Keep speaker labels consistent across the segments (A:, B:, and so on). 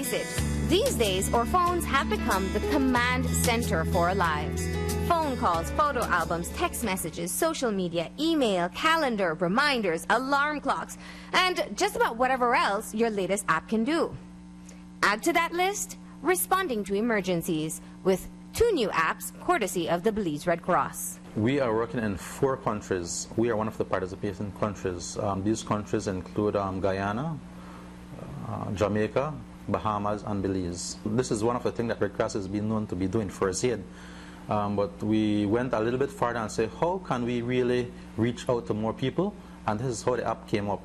A: face it, these days our phones have become the command center for our lives. Phone calls, photo albums, text messages, social media, email, calendar, reminders, alarm clocks, and just about whatever else your latest app can do. Add to that list, responding to emergencies with 2 new apps courtesy of the Belize Red Cross.
B: We are working in 4 countries. We are one of the participating countries. These countries include Guyana, Jamaica, Bahamas, and Belize. This is one of the things that Red Cross has been known to be doing, first aid. But we went a little bit further and said, how can we really reach out to more people? And this is how the app came up.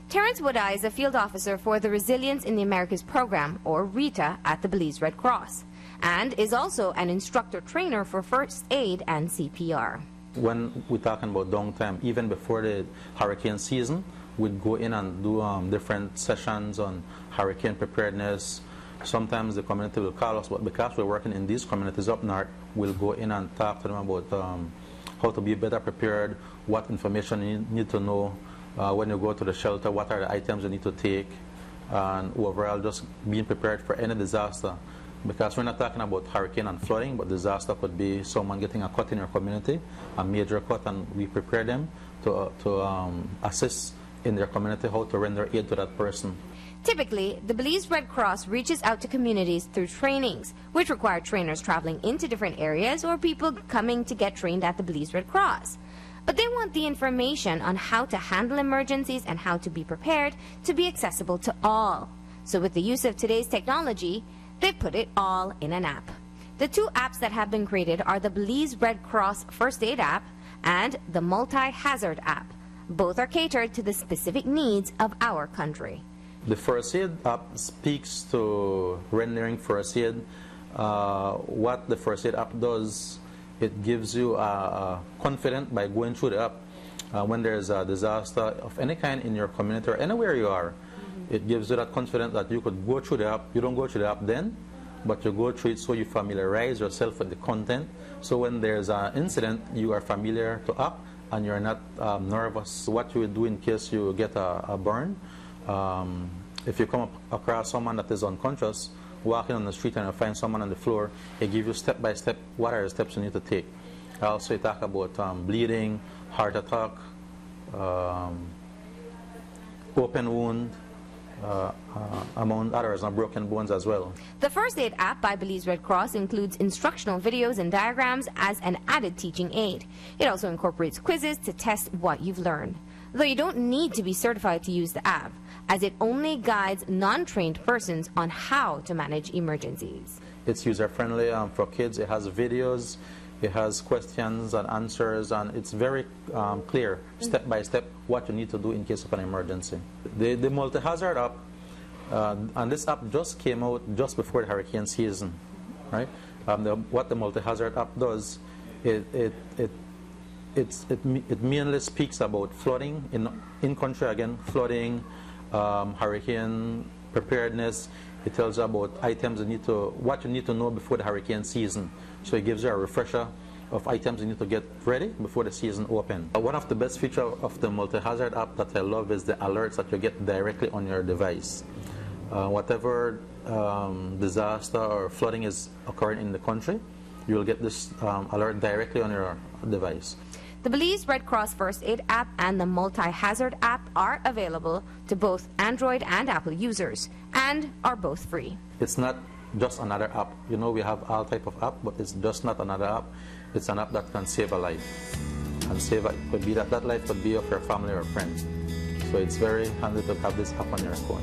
A: Terrence Woodeye is a field officer for the Resilience in the Americas program, or RITA, at the Belize Red Cross, and is also an instructor trainer for first aid and CPR.
B: When we're talking about downtime, even before the hurricane season, we'd go in and do different sessions on hurricane preparedness. Sometimes the community will call us, but because we're working in these communities up north, we'll go in and talk to them about how to be better prepared, what information you need to know when you go to the shelter, what are the items you need to take, and overall just being prepared for any disaster. Because we're not talking about hurricane and flooding, but disaster could be someone getting a cut in your community, a major cut, and we prepare them to assist in their community how to render aid to that person.
A: Typically, the Belize Red Cross reaches out to communities through trainings, which require trainers traveling into different areas or people coming to get trained at the Belize Red Cross. But they want the information on how to handle emergencies and how to be prepared to be accessible to all. So with the use of today's technology, they put it all in an app. The 2 apps that have been created are the Belize Red Cross First Aid app and the Multi-Hazard app. Both are catered to the specific needs of our country.
B: The First Aid app speaks to rendering first aid. What the First Aid app does, it gives you confidence by going through the app. When there's a disaster of any kind in your community or anywhere you are, it gives you that confidence that you could go through the app. You don't go through the app then, but you go through it so you familiarize yourself with the content. So when there's an incident, you are familiar to app and you're not nervous. What you would do in case you get a burn. If you come across someone that is unconscious, walking on the street and you find someone on the floor, it gives you step by step what are the steps you need to take. Also, you talk about bleeding, heart attack, open wound, among others, broken bones as well.
A: The First Aid app by Belize Red Cross includes instructional videos and diagrams as an added teaching aid. It also incorporates quizzes to test what you've learned. Though you don't need to be certified to use the app, as it only guides non-trained persons on how to manage emergencies.
B: It's user-friendly for kids. It has videos, it has questions and answers, and it's very clear, step by step, what you need to do in case of an emergency. The multi-hazard app, and this app just came out just before the hurricane season, right? What the multi-hazard app does, it mainly speaks about flooding in country, again, flooding, hurricane preparedness. It tells you about items what you need to know before the hurricane season. So it gives you a refresher of items you need to get ready before the season opens. One of the best features of the multi-hazard app that I love is the alerts that you get directly on your device. Whatever disaster or flooding is occurring in the country, you will get this alert directly on your device.
A: The Belize Red Cross First Aid app and the Multi-Hazard app are available to both Android and Apple users and are both free.
B: It's not just another app. You know, we have all type of app, but it's just not another app. It's an app that can save a life. And could be that life could be of your family or friend. So it's very handy to have this app on your phone.